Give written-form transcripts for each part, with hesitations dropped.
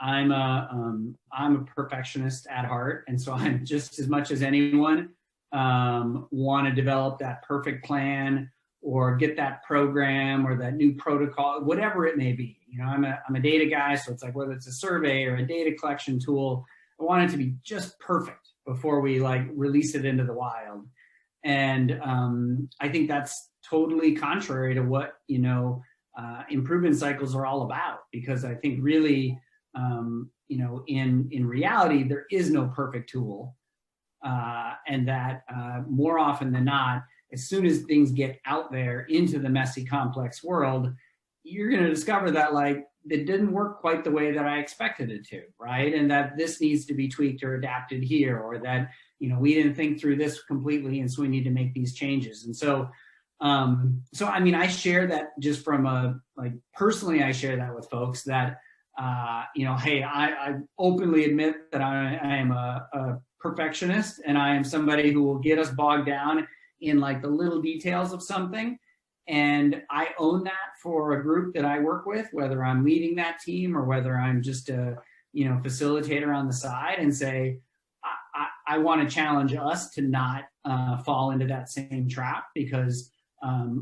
like I'm a perfectionist at heart, and so I'm just as much as anyone want to develop that perfect plan or get that program or that new protocol, whatever it may be. You know, I'm a data guy, so it's like whether it's a survey or a data collection tool, I want it to be just perfect before we like release it into the wild. And I think that's totally contrary to what, you know, improvement cycles are all about, because I think really, you know, in reality, there is no perfect tool. And that more often than not, as soon as things get out there into the messy, complex world, you're going to discover that like it didn't work quite the way that I expected it to, right? And that this needs to be tweaked or adapted here, or that, you know, we didn't think through this completely, and so we need to make these changes. And so, so I mean, I share that just from a, like, personally, I share that with folks that, you know, hey, I openly admit that I am a perfectionist, and I am somebody who will get us bogged down in like the little details of something. And I own that for a group that I work with, whether I'm leading that team or whether I'm just a, you know, facilitator on the side, and say, I want to challenge us to not fall into that same trap, because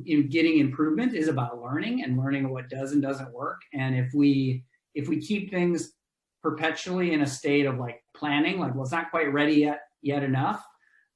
in getting improvement is about learning and learning what does and doesn't work. And if we keep things perpetually in a state of like planning, like, well, it's not quite ready yet enough,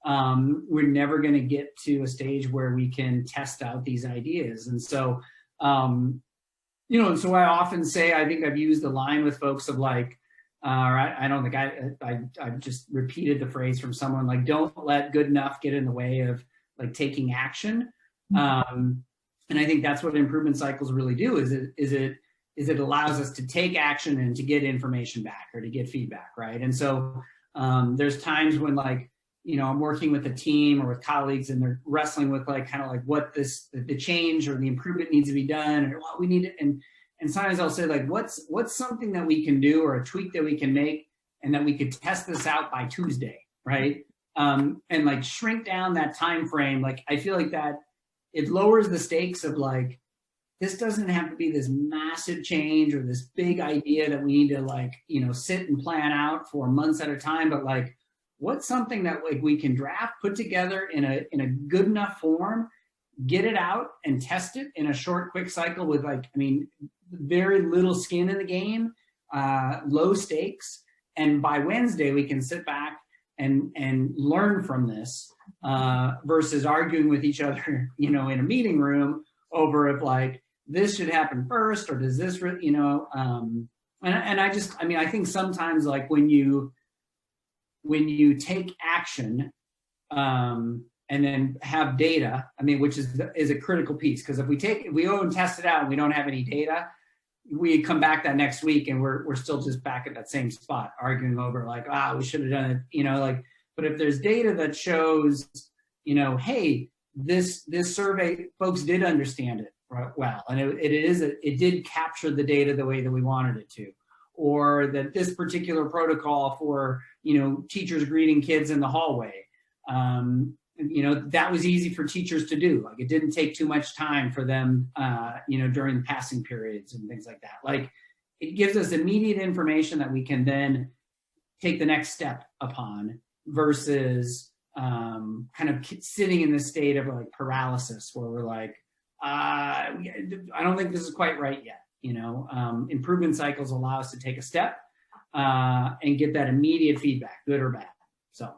we're never going to get to a stage where we can test out these ideas. And so, you know, and so I often say, I think I've used the line with folks of like, I don't think I've just repeated the phrase from someone like, don't let good enough get in the way of like taking action. And I think that's what improvement cycles really do, is it allows us to take action and to get information back or to get feedback, right? And so there's times when, like, you know, I'm working with a team or with colleagues, and they're wrestling with like kind of like what the change or the improvement needs to be done, or what we need to, and sometimes I'll say like, what's something that we can do, or a tweak that we can make, and that we could test this out by Tuesday, right? And like shrink down that time frame. Like, I feel like that it lowers the stakes of like, this doesn't have to be this massive change or this big idea that we need to like, you know, sit and plan out for months at a time, but like, what's something that like we can draft, put together in a good enough form, get it out and test it in a short, quick cycle with like, I mean, very little skin in the game, low stakes. And by Wednesday, we can sit back and learn from this versus arguing with each other, you know, in a meeting room over if like this should happen first, or does this, you know, and I mean, I think sometimes like when you take action and then have data, I mean, which is a critical piece, because if we go and test it out and we don't have any data, we come back that next week and we're still just back at that same spot arguing over like, we should have done it, you know, like, but if there's data that shows, you know, hey, this survey, folks did understand it well, and it did capture the data the way that we wanted it to, or that this particular protocol for, you know, teachers greeting kids in the hallway, you know, that was easy for teachers to do. Like, it didn't take too much time for them, you know, during the passing periods and things like that. Like, it gives us immediate information that we can then take the next step upon, versus kind of sitting in this state of like paralysis where we're like, I don't think this is quite right yet. You know, improvement cycles allow us to take a step and get that immediate feedback, good or bad. So